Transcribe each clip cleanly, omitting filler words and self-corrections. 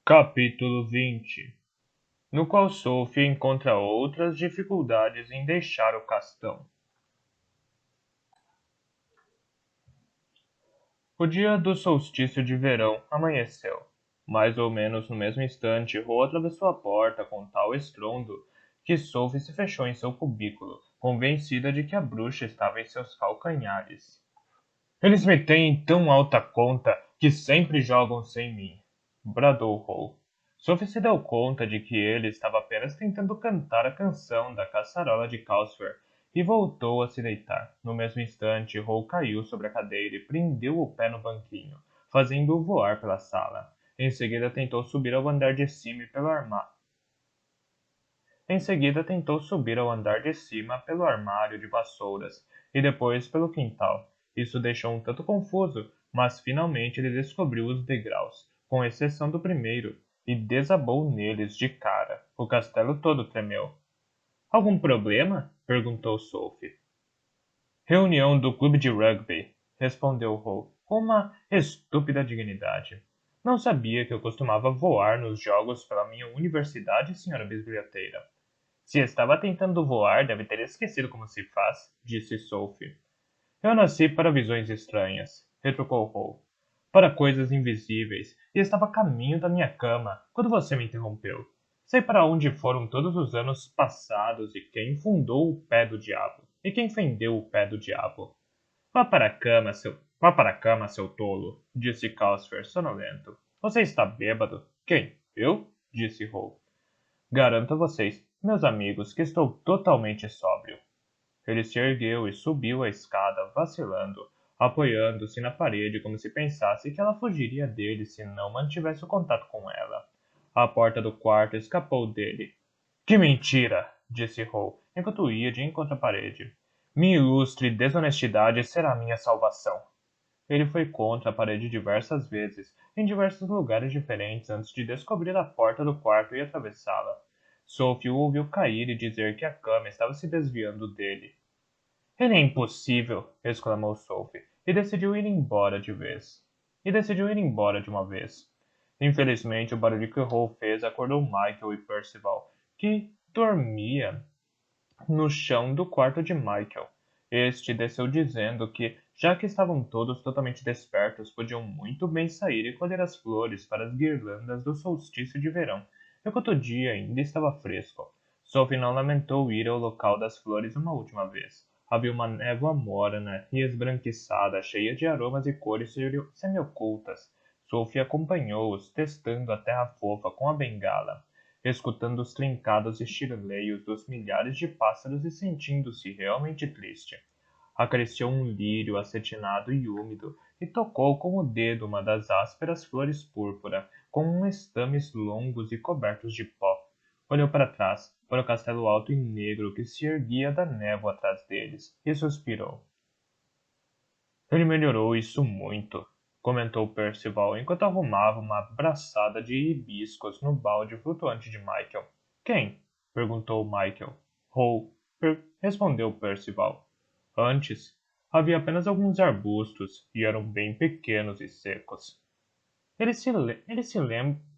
Capítulo 20, no qual Sophie encontra outras dificuldades em deixar o castão. O dia do solstício de verão amanheceu. Mais ou menos no mesmo instante, Ro atravessou a porta com tal estrondo que Sophie se fechou em seu cubículo, convencida de que a bruxa estava em seus calcanhares. Eles me têm em tão alta conta que sempre jogam sem mim, bradou Ro. Sophie se deu conta de que ele estava apenas tentando cantar a canção da caçarola de Calcifer e voltou a se deitar. No mesmo instante, Ro caiu sobre a cadeira e prendeu o pé no banquinho, fazendo-o voar pela sala. Em seguida tentou subir ao andar de cima pelo armário. Pelo armário de vassouras e depois pelo quintal. Isso deixou um tanto confuso, mas finalmente ele descobriu os degraus, com exceção do primeiro, e desabou neles de cara. O castelo todo tremeu. Algum problema? Perguntou Sophie. Reunião do clube de rugby, respondeu Ro, com uma estúpida dignidade. Não sabia que eu costumava voar nos jogos pela minha universidade, senhora bisbilhoteira. Se estava tentando voar, deve ter esquecido como se faz, disse Sophie. Eu nasci para visões estranhas, retrucou Ro. Para coisas invisíveis, e estava a caminho da minha cama quando você me interrompeu. Sei para onde foram todos os anos passados e quem fundou o pé do diabo, e quem fendeu o pé do diabo. Vá para a cama, seu tolo, disse Calcifer, sonolento. Você está bêbado? Quem? Eu? Disse Ro. Garanto a vocês, meus amigos, que estou totalmente sóbrio. Ele se ergueu e subiu a escada, vacilando, apoiando-se na parede como se pensasse que ela fugiria dele se não mantivesse o contato com ela. A porta do quarto escapou dele. Que mentira! Disse Ro, enquanto ia de encontro à parede. Minha ilustre desonestidade será minha salvação. Ele foi contra a parede diversas vezes, em diversos lugares diferentes, antes de descobrir a porta do quarto e atravessá-la. Sophie o ouviu cair e dizer que a cama estava se desviando dele. Ele é impossível! Exclamou Sophie, e decidiu ir embora de uma vez. Infelizmente, o barulho que Hall fez acordou Michael e Percival, que dormia no chão do quarto de Michael. Este desceu dizendo que, já que estavam todos totalmente despertos, podiam muito bem sair e colher as flores para as guirlandas do solstício de verão, enquanto o dia ainda estava fresco. Sophie não lamentou ir ao local das flores uma última vez. Havia uma névoa morna e esbranquiçada, cheia de aromas e cores semi-ocultas. Sophie acompanhou-os, testando a terra fofa com a bengala, escutando os trincados estirleios dos milhares de pássaros e sentindo-se realmente triste. Acariciou um lírio acetinado e úmido e tocou com o dedo uma das ásperas flores púrpura, com estames longos e cobertos de pó. Olhou para trás, para o castelo alto e negro que se erguia da névoa atrás deles, e suspirou. Ele melhorou isso muito, comentou Percival enquanto arrumava uma braçada de hibiscos no balde flutuante de Michael. Quem? Perguntou Michael. Hou, respondeu Percival. Antes, havia apenas alguns arbustos e eram bem pequenos e secos.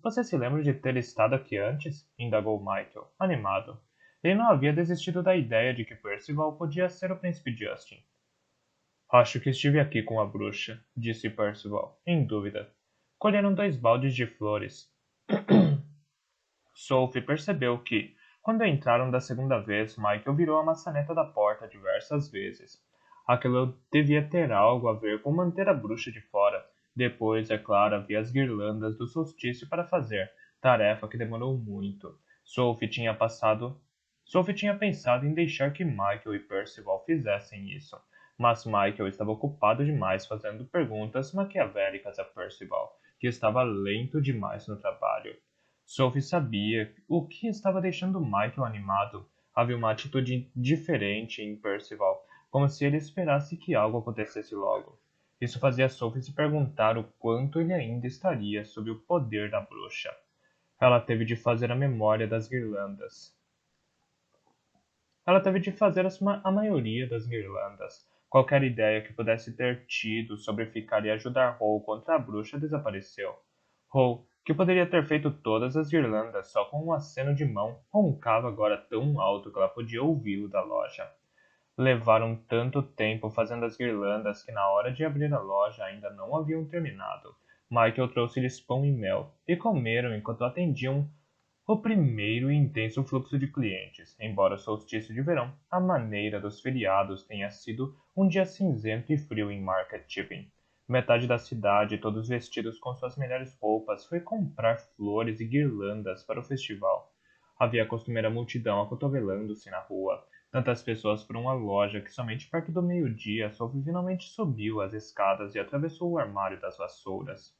Você se lembra de ter estado aqui antes? Indagou Michael, animado. Ele não havia desistido da ideia de que Percival podia ser o príncipe Justin. Acho que estive aqui com a bruxa, disse Percival, em dúvida. Colheram 2 baldes de flores. Sophie percebeu que, quando entraram da segunda vez, Michael virou a maçaneta da porta diversas vezes. Aquilo devia ter algo a ver com manter a bruxa de fora. Depois, é claro, havia as guirlandas do solstício para fazer, tarefa que demorou muito. Sophie tinha pensado em deixar que Michael e Percival fizessem isso, mas Michael estava ocupado demais fazendo perguntas maquiavélicas a Percival, que estava lento demais no trabalho. Sophie sabia o que estava deixando Michael animado. Havia uma atitude diferente em Percival, como se ele esperasse que algo acontecesse logo. Isso fazia Sophie se perguntar o quanto ele ainda estaria sob o poder da bruxa. Ela teve de fazer a memória das guirlandas. Ela teve de fazer a maioria das guirlandas. Qualquer ideia que pudesse ter tido sobre ficar e ajudar Hole contra a bruxa desapareceu. Hou, que poderia ter feito todas as guirlandas só com um aceno de mão, roncava agora tão alto que ela podia ouvi-lo da loja. Levaram tanto tempo fazendo as guirlandas que na hora de abrir a loja ainda não haviam terminado. Michael trouxe-lhes pão e mel, e comeram enquanto atendiam o primeiro e intenso fluxo de clientes. Embora o solstício de verão, a maneira dos feriados tenha sido um dia cinzento e frio em Market Chipping. Metade da cidade, todos vestidos com suas melhores roupas, foi comprar flores e guirlandas para o festival. Havia a costumeira multidão acotovelando-se na rua. Tantas pessoas foram à loja que somente perto do meio-dia Sophie finalmente subiu as escadas e atravessou o armário das vassouras.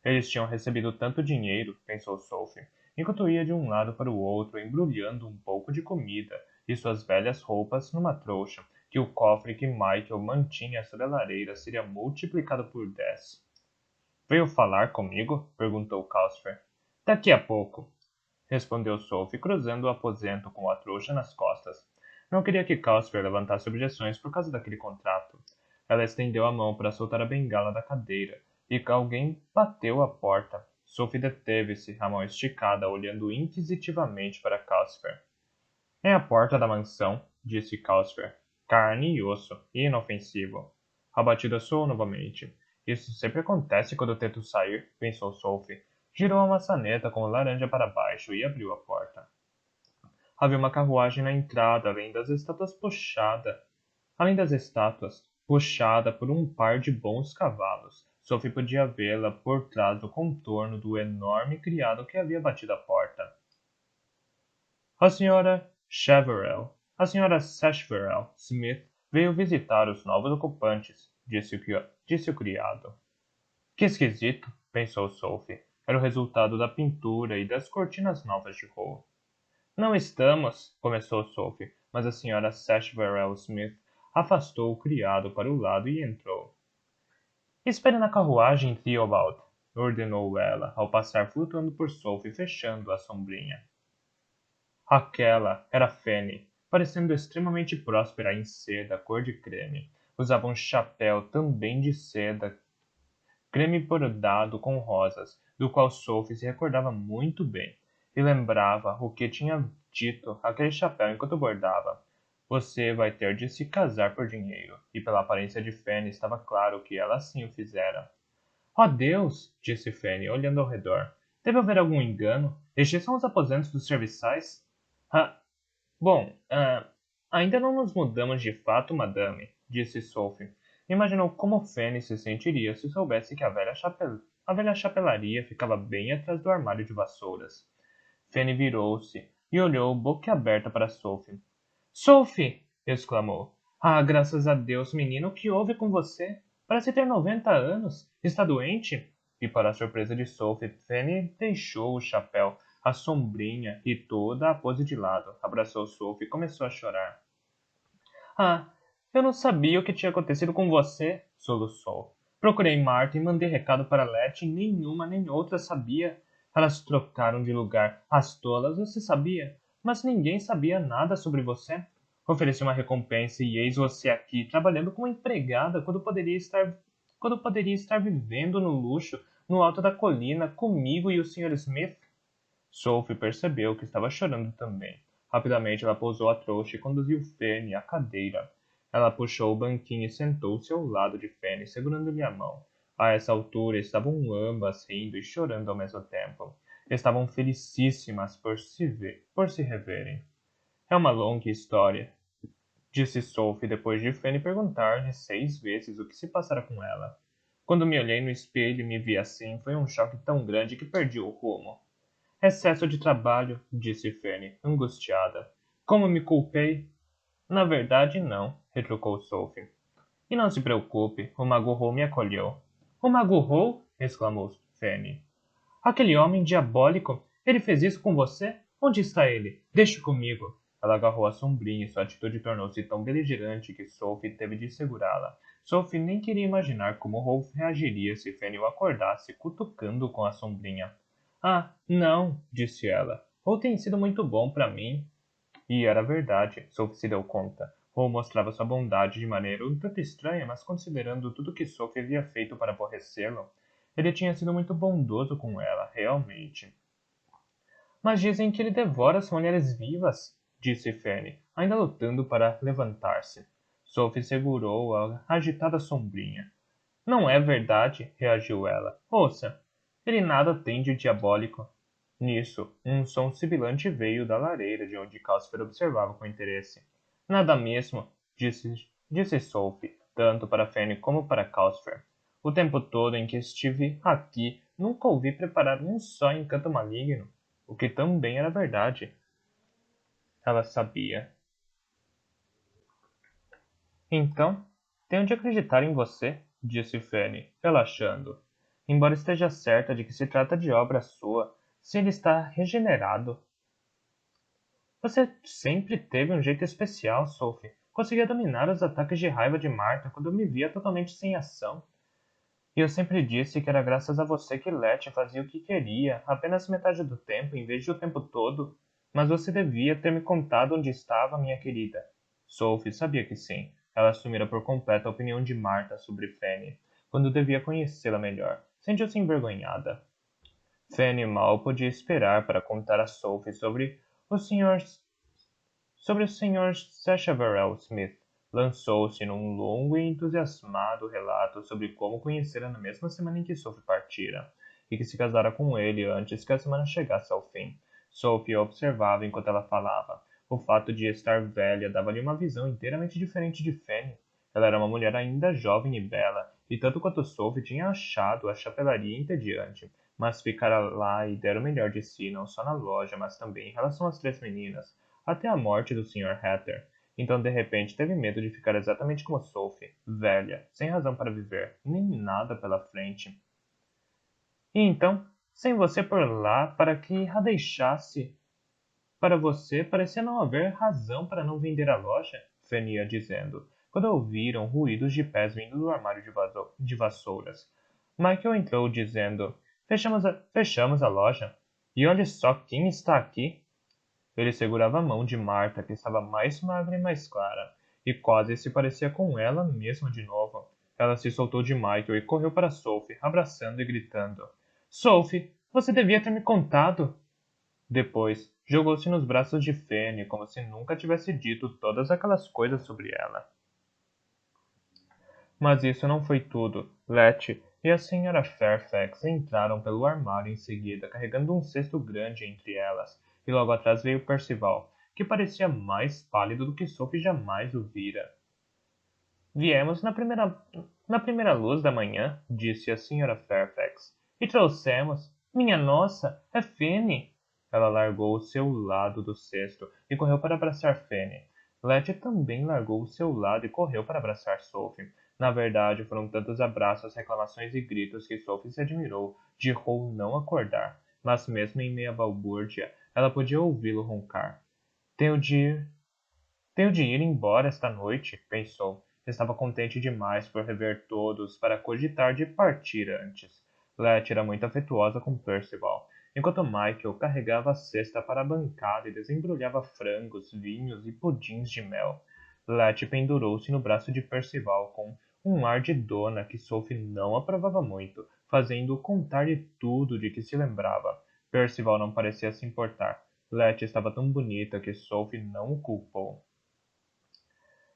Eles tinham recebido tanto dinheiro, pensou Sophie, enquanto ia de um lado para o outro embrulhando um pouco de comida e suas velhas roupas numa trouxa, que o cofre que Michael mantinha sob a lareira seria multiplicado por 10. Veio falar comigo? Perguntou Calcifer. Daqui a pouco, respondeu Sophie, cruzando o aposento com a trouxa nas costas. Não queria que Calcifer levantasse objeções por causa daquele contrato. Ela estendeu a mão para soltar a bengala da cadeira, e alguém bateu à porta. Sophie deteve-se, a mão esticada, olhando inquisitivamente para Calcifer. É a porta da mansão, disse Calcifer. Carne e osso, inofensivo. A batida soou novamente. Isso sempre acontece quando tento sair, pensou Sophie. Girou a maçaneta com o laranja para baixo e abriu a porta. Havia uma carruagem na entrada, além das estátuas, puxada por um par de bons cavalos. Sophie podia vê-la por trás do contorno do enorme criado que havia batido a porta. A senhora Cheverell, a senhora Sacheverell Smith veio visitar os novos ocupantes, disse o criado. Que esquisito, pensou Sophie. Era o resultado da pintura e das cortinas novas de Hall. Não estamos, começou Sophie, mas a senhora Sacheverell Smith afastou o criado para o lado e entrou. Espere na carruagem, Theobald, ordenou ela, ao passar flutuando por Sophie, fechando a sombrinha. Aquela era Fanny, parecendo extremamente próspera em seda cor de creme. Usava um chapéu também de seda, creme bordado com rosas, do qual Sophie se recordava muito bem, e lembrava o que tinha dito aquele chapéu enquanto bordava. Você vai ter de se casar por dinheiro, e pela aparência de Fanny estava claro que ela assim o fizera. Oh Deus! Disse Fanny, olhando ao redor. Deve haver algum engano? Estes são os aposentos dos serviçais? Ah, bom, ainda não nos mudamos de fato, madame, disse Sophie. Imaginou como Fanny se sentiria se soubesse que a velha chapelaria ficava bem atrás do armário de vassouras. Fanny virou-se e olhou boquiaberta para Sophie. Sophie! Exclamou. Ah, graças a Deus, menino, o que houve com você? Parece ter 90 anos. Está doente? E para a surpresa de Sophie, Fanny deixou o chapéu, a sombrinha e toda a pose de lado. Abraçou Sophie e começou a chorar. Ah, eu não sabia o que tinha acontecido com você, soluçou. Procurei Marta e mandei recado para Letty e nenhuma nem outra sabia. Elas trocaram de lugar. As tolas, você sabia? Mas ninguém sabia nada sobre você. Ofereci uma recompensa e eis você aqui, trabalhando como empregada quando poderia estar vivendo no luxo, no alto da colina, comigo e o Sr. Smith. Sophie percebeu que estava chorando também. Rapidamente ela pousou a trouxa e conduziu Fanny à cadeira. Ela puxou o banquinho e sentou-se ao lado de Fanny, segurando-lhe a mão. A essa altura estavam ambas rindo e chorando ao mesmo tempo. Estavam felicíssimas por se reverem. É uma longa história, disse Sophie depois de Fanny perguntar-lhe 6 vezes o que se passara com ela. Quando me olhei no espelho e me vi assim, foi um choque tão grande que perdi o rumo. Excesso de trabalho, disse Fanny, angustiada. Como me culpei? Na verdade, não, retrucou Sophie. E não se preocupe, o Mago Hall me acolheu. O Mago Hall? Exclamou Fanny. Aquele homem diabólico, ele fez isso com você? Onde está ele? Deixe comigo. Ela agarrou a sombrinha e sua atitude tornou-se tão beligerante que Sophie teve de segurá-la. Sophie nem queria imaginar como Rolf reagiria se Fanny o acordasse, cutucando com a sombrinha. Ah, não, disse ela. Ou tem sido muito bom para mim. E era verdade, Sophie se deu conta. Ou mostrava sua bondade de maneira um tanto estranha, mas considerando tudo que Sophie havia feito para aborrecê-lo, Ele tinha sido muito bondoso com ela, realmente. Mas dizem que ele devora as mulheres vivas, disse Fanny, ainda lutando para levantar-se. Sophie segurou a agitada sombrinha. Não é verdade, reagiu ela. Ouça, ele nada tem de diabólico. Nisso, um som sibilante veio da lareira de onde Casper observava com interesse. Nada mesmo, disse Sophie, tanto para Fanny como para Casper. O tempo todo em que estive aqui, nunca ouvi preparar um só encanto maligno, o que também era verdade. Ela sabia. Então, tenho de acreditar em você, disse Fanny, relaxando. Embora esteja certa de que se trata de obra sua, se ele está regenerado. Você sempre teve um jeito especial, Sophie. Conseguia dominar os ataques de raiva de Martha quando me via totalmente sem ação. E eu sempre disse que era graças a você que Letty fazia o que queria, apenas metade do tempo, em vez de o tempo todo. Mas você devia ter me contado onde estava, minha querida. Sophie sabia que sim. Ela assumira por completo a opinião de Martha sobre Fanny, quando devia conhecê-la melhor. Sentiu-se envergonhada. Fanny mal podia esperar para contar a Sophie o Sr. sobre o Sr. Sacheverell Smith. Lançou-se num longo e entusiasmado relato sobre como conhecera na mesma semana em que Sophie partira, e que se casara com ele antes que a semana chegasse ao fim. Sophie observava enquanto ela falava. O fato de estar velha dava-lhe uma visão inteiramente diferente de Fanny. Ela era uma mulher ainda jovem e bela, e tanto quanto Sophie tinha achado a chapelaria entediante, mas ficara lá e dera o melhor de si, não só na loja, mas também em relação às três meninas, até a morte do Sr. Hatter. Então, de repente, teve medo de ficar exatamente como Sophie, velha, sem razão para viver, nem nada pela frente. E então, sem você por lá, para que a deixasse? Para você, parecia não haver razão para não vender a loja, Fanny ia dizendo, quando ouviram ruídos de pés vindo do armário de vassouras. Michael entrou dizendo, fechamos a loja. E olhe só quem está aqui. Ele segurava a mão de Marta, que estava mais magra e mais clara, e quase se parecia com ela mesma de novo. Ela se soltou de Michael e correu para Sophie, abraçando e gritando. Sophie, você devia ter me contado! Depois, jogou-se nos braços de Fanny como se nunca tivesse dito todas aquelas coisas sobre ela. Mas isso não foi tudo. Letty e a Sra. Fairfax entraram pelo armário em seguida, carregando um cesto grande entre elas, e logo atrás veio Percival, que parecia mais pálido do que Sophie jamais o vira. Viemos na primeira luz da manhã, disse a Sra. Fairfax, e trouxemos. Minha nossa, é Fanny! Ela largou o seu lado do cesto e correu para abraçar Fanny. Letty também largou o seu lado e correu para abraçar Sophie. Na verdade, foram tantos abraços, reclamações e gritos que Sophie se admirou de Hall não acordar. Mas mesmo em meia balbúrdia, ela podia ouvi-lo roncar. Tenho de ir. Tenho de ir embora esta noite, pensou. Estava contente demais por rever todos para cogitar de partir antes. Letty era muito afetuosa com Percival, enquanto Michael carregava a cesta para a bancada e desembrulhava frangos, vinhos e pudins de mel. Letty pendurou-se no braço de Percival com um ar de dona que Sophie não aprovava muito, fazendo-o contar-lhe tudo de que se lembrava. Percival não parecia se importar. Letty estava tão bonita que Sophie não o culpou.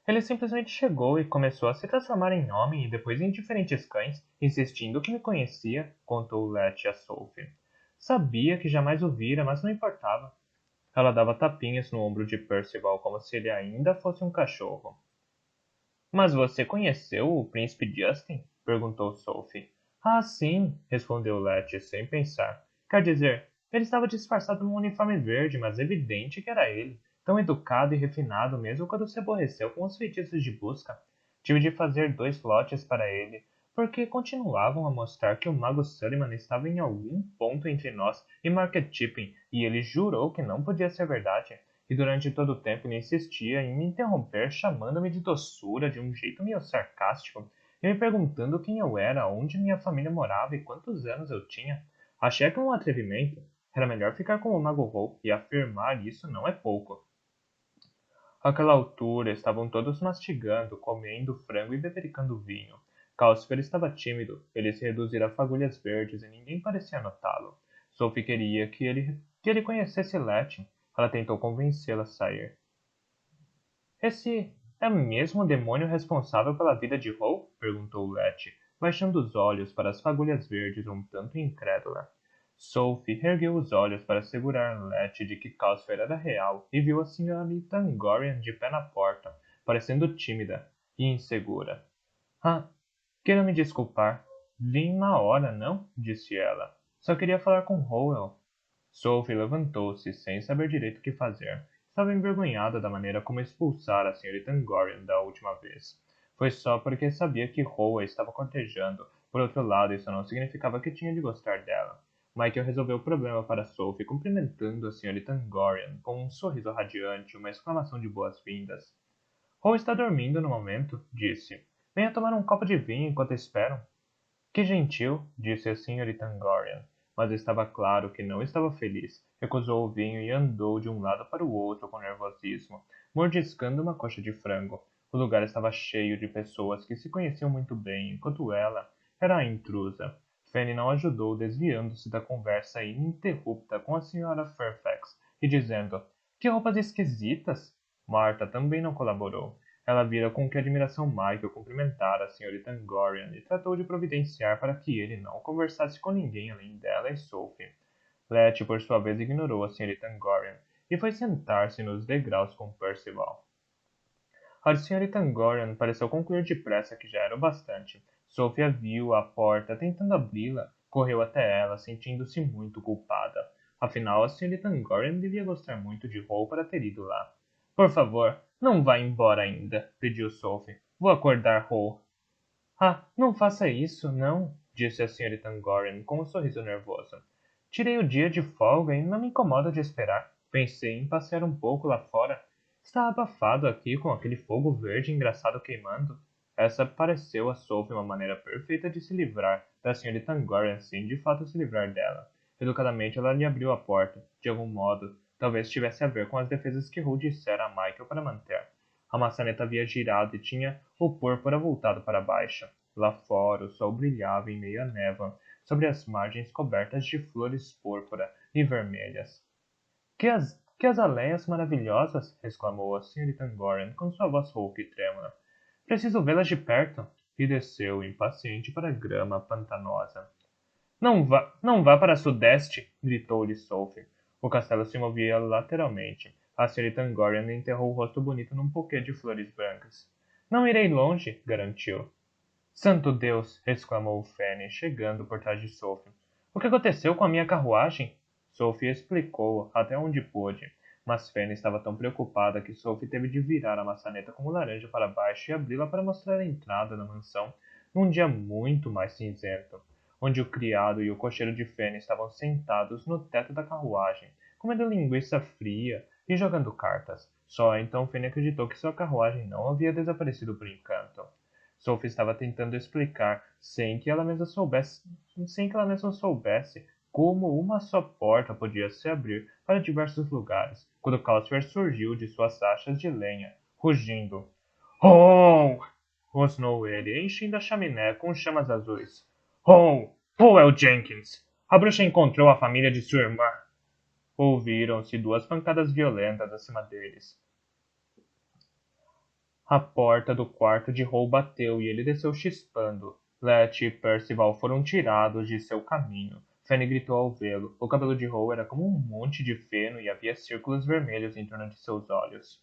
Ele simplesmente chegou e começou a se transformar em homem e depois em diferentes cães, insistindo que me conhecia, contou Letty a Sophie. Sabia que jamais o vira, mas não importava. Ela dava tapinhas no ombro de Percival como se ele ainda fosse um cachorro. Mas você conheceu o príncipe Justin? Perguntou Sophie. Ah, sim, respondeu Letty sem pensar. Quer dizer, ele estava disfarçado num uniforme verde, mas evidente que era ele. Tão educado e refinado mesmo quando se aborreceu com os feitiços de busca. Tive de fazer 2 lotes para ele, porque continuavam a mostrar que o mago Sullivan estava em algum ponto entre nós e Market Tipping, e ele jurou que não podia ser verdade. E durante todo o tempo ele insistia em me interromper, chamando-me de doçura de um jeito meio sarcástico, e me perguntando quem eu era, onde minha família morava e quantos anos eu tinha. Achei aquilo um atrevimento. Era melhor ficar com o Mago Hall, e afirmar isso não é pouco. Àquela altura estavam todos mastigando, comendo frango e bebericando vinho. Calcifer estava tímido. Ele se reduzira a fagulhas verdes e ninguém parecia notá-lo. Sophie queria que ele conhecesse Letty. Ela tentou convencê-la a sair. Esse é mesmo o demônio responsável pela vida de Howe? Perguntou Letty, baixando os olhos para as fagulhas verdes um tanto incrédula. Sophie ergueu os olhos para assegurar Letty de que Calcifer era real e viu a senhorita Angorian de pé na porta, parecendo tímida e insegura. Ah, quero me desculpar. Vim na hora, não? Disse ela. Só queria falar com Howell. Sophie levantou-se, sem saber direito o que fazer. Estava envergonhada da maneira como expulsara a senhorita Angorian da última vez. Foi só porque sabia que Howell a estava cortejando. Por outro lado, isso não significava que tinha de gostar dela. Michael resolveu o problema para Sophie, cumprimentando a senhorita Angorian com um sorriso radiante e uma exclamação de boas-vindas. Howell está dormindo no momento, disse. Venha tomar um copo de vinho enquanto esperam. Que gentil, disse a senhorita Angorian, mas estava claro que não estava feliz. Recusou o vinho e andou de um lado para o outro com nervosismo, mordiscando uma coxa de frango. O lugar estava cheio de pessoas que se conheciam muito bem, enquanto ela era a intrusa. Fanny não ajudou, desviando-se da conversa ininterrupta com a senhora Fairfax e dizendo: Que roupas esquisitas! Marta também não colaborou. Ela vira com que admiração Michael cumprimentara a senhorita Angorian e tratou de providenciar para que ele não conversasse com ninguém além dela e Sophie. Letty, por sua vez, ignorou a senhorita Angorian e foi sentar-se nos degraus com Percival. A senhorita Angorian pareceu concluir depressa que já era o bastante. Sophie a viu à porta tentando abri-la. Correu até ela, sentindo-se muito culpada. Afinal, a senhorita Angorian devia gostar muito de Hall para ter ido lá. Por favor, não vá embora ainda, pediu Sophie. Vou acordar Hall. Ah, não faça isso, não, disse a senhorita Angorian com um sorriso nervoso. Tirei o dia de folga e não me incomoda de esperar. Pensei em passear um pouco lá fora. Está abafado aqui com aquele fogo verde engraçado queimando. Essa pareceu a Sophie uma maneira perfeita de se livrar da senhorita Angorian sem de fato se livrar dela. Educadamente ela lhe abriu a porta, de algum modo. Talvez tivesse a ver com as defesas que Hugh dissera a Michael para manter. A maçaneta havia girado e tinha o púrpura voltado para baixo. Lá fora o sol brilhava em meio à névoa, sobre as margens cobertas de flores púrpura e vermelhas. Que azaleias maravilhosas! Exclamou a senhorita Angorian com sua voz rouca e trêmula. Preciso vê-las de perto! E desceu, impaciente, para a grama pantanosa. Não vá para sudeste! Gritou-lhe Sophie. O castelo se movia lateralmente. A senhorita Angorian enterrou o rosto bonito num buquê de flores brancas. Não irei longe, garantiu. Santo Deus! Exclamou Fanny, chegando por trás de Sophie. O que aconteceu com a minha carruagem? Sophie explicou até onde pôde, mas Fanny estava tão preocupada que Sophie teve de virar a maçaneta como laranja para baixo e abri-la para mostrar a entrada da mansão num dia muito mais cinzento, onde o criado e o cocheiro de Fanny estavam sentados no teto da carruagem, comendo linguiça fria e jogando cartas. Só então Fanny acreditou que sua carruagem não havia desaparecido por encanto. Sophie estava tentando explicar, sem que ela mesma soubesse, como uma só porta podia se abrir para diversos lugares, quando Calcifer surgiu de suas achas de lenha, rugindo. Oh! Rosnou ele, enchendo a chaminé com chamas azuis. Oh! Oh, é o Jenkins! A bruxa encontrou a família de sua irmã. Ouviram-se duas pancadas violentas acima deles. A porta do quarto de Hall bateu e ele desceu chispando. Letty e Percival foram tirados de seu caminho. Fanny gritou ao vê-lo. O cabelo de Hall era como um monte de feno e havia círculos vermelhos em torno de seus olhos.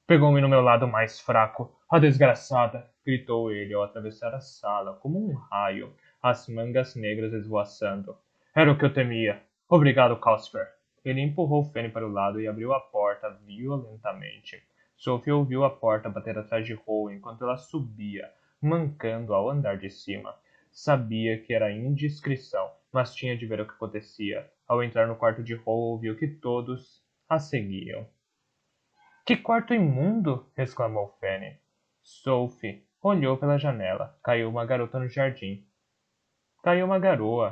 Pegou-me no meu lado mais fraco. A desgraçada! Gritou ele ao atravessar a sala, como um raio, as mangas negras esvoaçando. Era o que eu temia. Obrigado, Calcifer. Ele empurrou Fanny para o lado e abriu a porta violentamente. Sophie ouviu a porta bater atrás de Hall enquanto ela subia, mancando ao andar de cima. Sabia que era indiscrição, mas tinha de ver o que acontecia. Ao entrar no quarto de Hall, ouviu que todos a seguiam. Que quarto imundo! Exclamou Fanny. Sophie olhou pela janela. Caiu uma garoa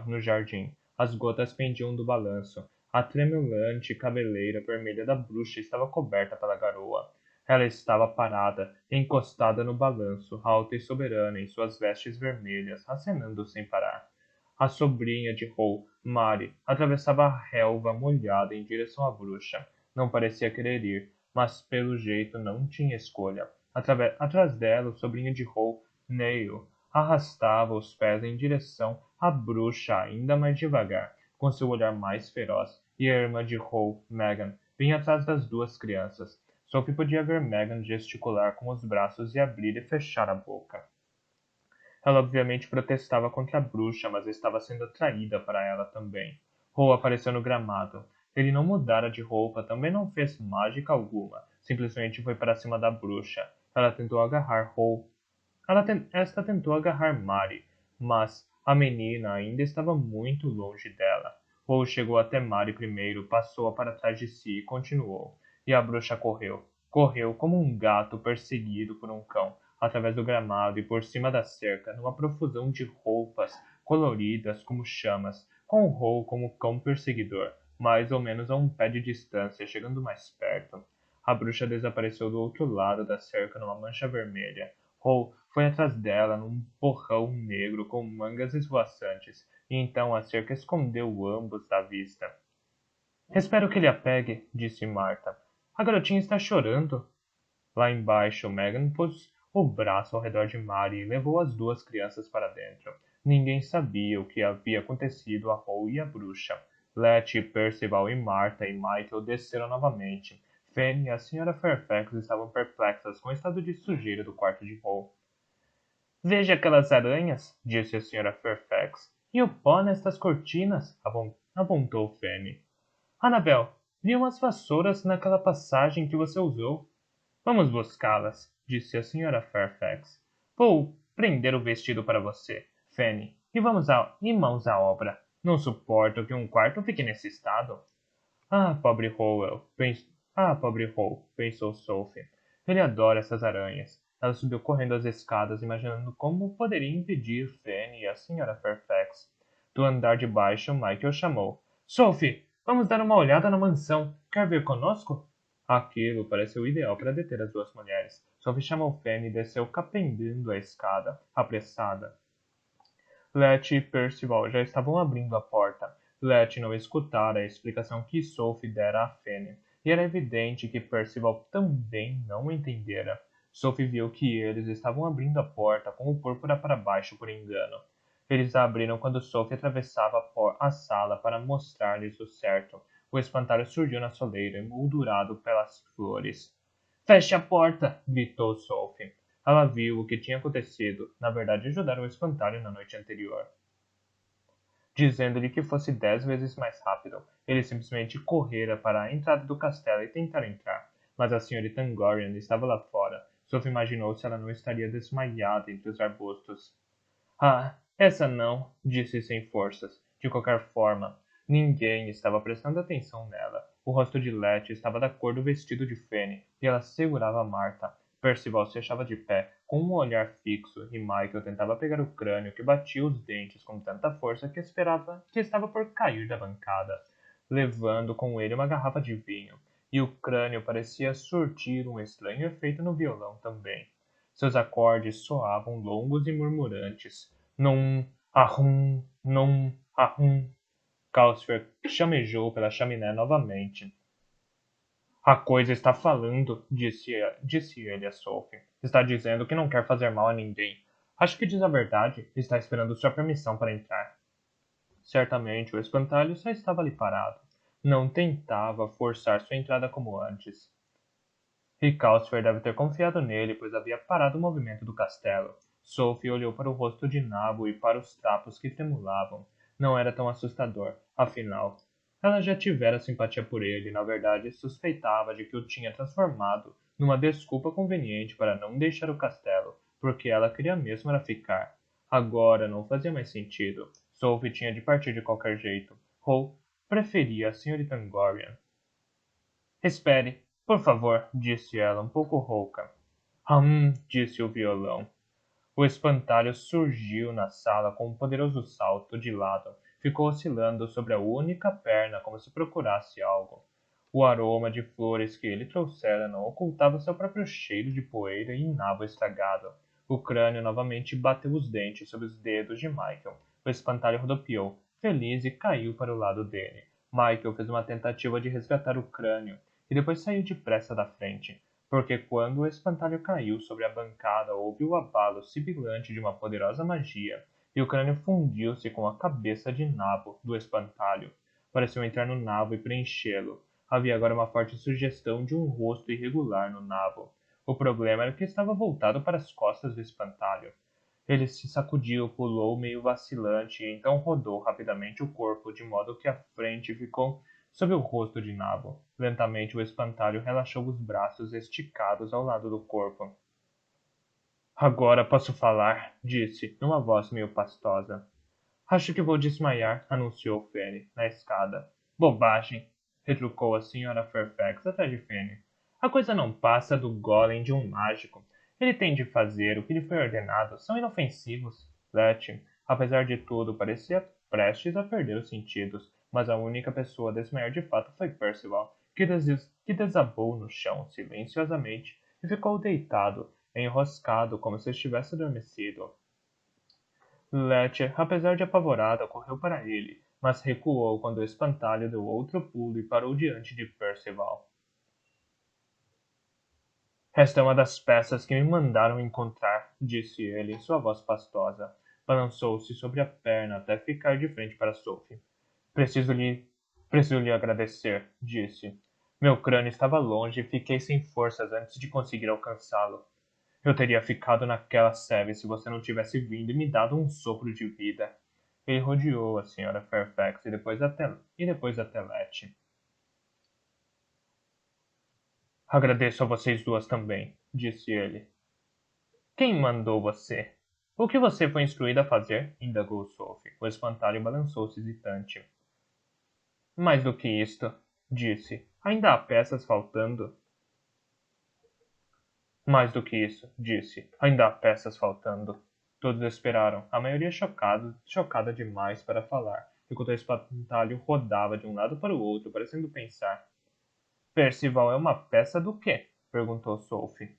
no jardim. As gotas pendiam do balanço. A tremulante cabeleira vermelha da bruxa estava coberta pela garoa. Ela estava parada, encostada no balanço, alta e soberana em suas vestes vermelhas, acenando sem parar. A sobrinha de Hou, Mari, atravessava a relva molhada em direção à bruxa. Não parecia querer ir, mas pelo jeito não tinha escolha. Atrás dela, o sobrinho de Hou, Neil, arrastava os pés em direção à bruxa ainda mais devagar, com seu olhar mais feroz, e a irmã de Hou, Megan, vinha atrás das duas crianças. Sophie podia ver Megan gesticular com os braços e abrir e fechar a boca. Ela obviamente protestava contra a bruxa, mas estava sendo atraída para ela também. Ho apareceu no gramado. Ele não mudara de roupa, também não fez mágica alguma. Simplesmente foi para cima da bruxa. Ela tentou agarrar Ho. Esta tentou agarrar Mari, mas a menina ainda estava muito longe dela. Ho chegou até Mari primeiro, passou-a para trás de si e continuou. E a bruxa correu. Correu como um gato perseguido por um cão, através do gramado e por cima da cerca, numa profusão de roupas coloridas como chamas, com Ho como cão perseguidor, mais ou menos a um pé de distância, chegando mais perto. A bruxa desapareceu do outro lado da cerca numa mancha vermelha. Ho foi atrás dela num borrão negro com mangas esvoaçantes, e então a cerca escondeu ambos da vista. Espero que ele a pegue, disse Marta. A garotinha está chorando. Lá embaixo, Megan pôs o braço ao redor de Mary e levou as duas crianças para dentro. Ninguém sabia o que havia acontecido a Ho e a bruxa. Letty, Percival e Martha e Michael desceram novamente. Fanny e a Sra. Fairfax estavam perplexas com o estado de sujeira do quarto de Ho. Veja aquelas aranhas, disse a Sra. Fairfax. E o pó nestas cortinas, apontou Fanny. Annabel, vi umas vassouras naquela passagem que você usou. Vamos buscá-las, disse a Sra. Fairfax. Vou prender o vestido para você, Fanny, e mãos à obra. Não suporto que um quarto fique nesse estado. Pobre Howell, pensou Sophie. Ele adora essas aranhas. Ela subiu correndo as escadas, imaginando como poderia impedir Fanny e a Sra. Fairfax. Do andar de baixo, Michael chamou. Sophie, vamos dar uma olhada na mansão. Quer vir conosco? Aquilo pareceu ideal para deter as duas mulheres. Sophie chamou Fanny e desceu capengando a escada, apressada. Letty e Percival já estavam abrindo a porta. Letty não escutara a explicação que Sophie dera a Fanny, e era evidente que Percival também não entendera. Sophie viu que eles estavam abrindo a porta com o púrpura para baixo por engano. Eles a abriram quando Sophie atravessava a sala para mostrar-lhes o certo. O espantalho surgiu na soleira, emoldurado pelas flores. Feche a porta! Gritou Sophie. Ela viu o que tinha acontecido. Na verdade, ajudaram o espantalho na noite anterior. Dizendo-lhe que fosse 10 vezes mais rápido, ele simplesmente correra para a entrada do castelo e tentara entrar. Mas a senhorita Angorian estava lá fora. Sophie imaginou se ela não estaria desmaiada entre os arbustos. Essa não, disse sem forças. De qualquer forma, ninguém estava prestando atenção nela. O rosto de Letty estava da cor do vestido de Fanny, e ela segurava Marta. Percival se achava de pé, com um olhar fixo, e Michael tentava pegar o crânio que batia os dentes com tanta força que esperava que estava por cair da bancada, levando com ele uma garrafa de vinho, e o crânio parecia surtir um estranho efeito no violão também. Seus acordes soavam longos e murmurantes. Num, ahum, num, ahum. Calcifer chamejou pela chaminé novamente. A coisa está falando, disse ele a Sophie. Está dizendo que não quer fazer mal a ninguém. Acho que diz a verdade. Está esperando sua permissão para entrar. Certamente o espantalho só estava ali parado. Não tentava forçar sua entrada como antes. E Calcifer deve ter confiado nele, pois havia parado o movimento do castelo. Sophie olhou para o rosto de Nabo e para os trapos que tremulavam. Não era tão assustador, afinal. Ela já tivera simpatia por ele e, na verdade, suspeitava de que o tinha transformado numa desculpa conveniente para não deixar o castelo, porque ela queria mesmo era ficar. Agora não fazia mais sentido. Sophie tinha de partir de qualquer jeito. Howe preferia a Sra. Angorian. Espere, por favor, disse ela, um pouco rouca. Disse o violão. O espantalho surgiu na sala com um poderoso salto de lado. Ficou oscilando sobre a única perna como se procurasse algo. O aroma de flores que ele trouxera não ocultava seu próprio cheiro de poeira e nabo estragado. O crânio novamente bateu os dentes sobre os dedos de Michael. O espantalho rodopiou, feliz, e caiu para o lado dele. Michael fez uma tentativa de resgatar o crânio e depois saiu depressa da frente, porque quando o espantalho caiu sobre a bancada houve o abalo sibilante de uma poderosa magia, e o crânio fundiu-se com a cabeça de nabo do espantalho. Pareceu entrar no nabo e preenchê-lo. Havia agora uma forte sugestão de um rosto irregular no nabo. O problema era que estava voltado para as costas do espantalho. Ele se sacudiu, pulou meio vacilante e então rodou rapidamente o corpo, de modo que a frente ficou sob o rosto de Nabo. Lentamente o espantalho relaxou os braços esticados ao lado do corpo. Agora posso falar, disse, numa voz meio pastosa. Acho que vou desmaiar, anunciou Fanny, na escada. Bobagem, retrucou a senhora Fairfax atrás de Fanny. A coisa não passa do golem de um mágico. Ele tem de fazer o que lhe foi ordenado. São inofensivos. Letty, apesar de tudo, parecia prestes a perder os sentidos, mas a única pessoa a desmaiar de fato foi Percival, que desabou no chão silenciosamente e ficou deitado, enroscado como se estivesse adormecido. Letty, apesar de apavorada, correu para ele, mas recuou quando o espantalho deu outro pulo e parou diante de Percival. Esta é uma das peças que me mandaram encontrar, disse ele, sua voz pastosa. Balançou-se sobre a perna até ficar de frente para Sophie. Preciso lhe agradecer, disse. Meu crânio estava longe e fiquei sem forças antes de conseguir alcançá-lo. Eu teria ficado naquela sebe se você não tivesse vindo e me dado um sopro de vida. Ele rodeou a senhora Fairfax e depois até Letty. Agradeço a vocês duas também, disse ele. Quem mandou você? O que você foi instruída a fazer? Indagou Sophie. O espantalho balançou-se hesitante. Mais do que isto, disse. Ainda há peças faltando. Mais do que isso, disse. Ainda há peças faltando. Todos esperaram, a maioria chocada demais para falar, enquanto o espantalho rodava de um lado para o outro, parecendo pensar. Percival é uma peça do quê? Perguntou Sophie.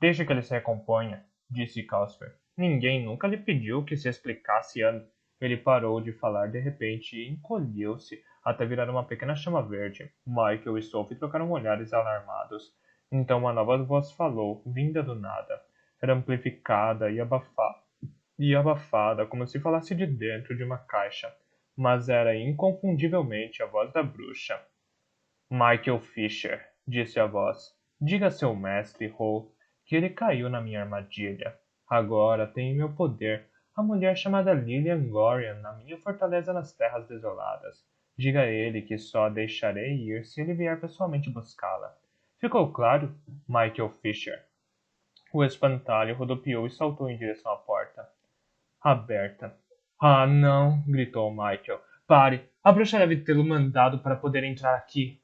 Deixe que ele se recomponha, disse Casper. Ninguém nunca lhe pediu que se explicasse antes. Ele parou de falar de repente e encolheu-se até virar uma pequena chama verde. Michael e Sophie trocaram olhares alarmados. Então uma nova voz falou, vinda do nada. Era amplificada e abafada, como se falasse de dentro de uma caixa. Mas era inconfundivelmente a voz da bruxa. Michael Fisher, disse a voz. Diga a seu mestre, Hall, que ele caiu na minha armadilha. Agora tem em meu poder a mulher chamada Lilian Gorian na minha fortaleza nas Terras Desoladas. Diga a ele que só a deixarei ir se ele vier pessoalmente buscá-la. Ficou claro? Michael Fisher. O espantalho rodopiou e saltou em direção à porta. Aberta. Ah, não! Gritou Michael. Pare! A bruxa deve tê-lo mandado para poder entrar aqui.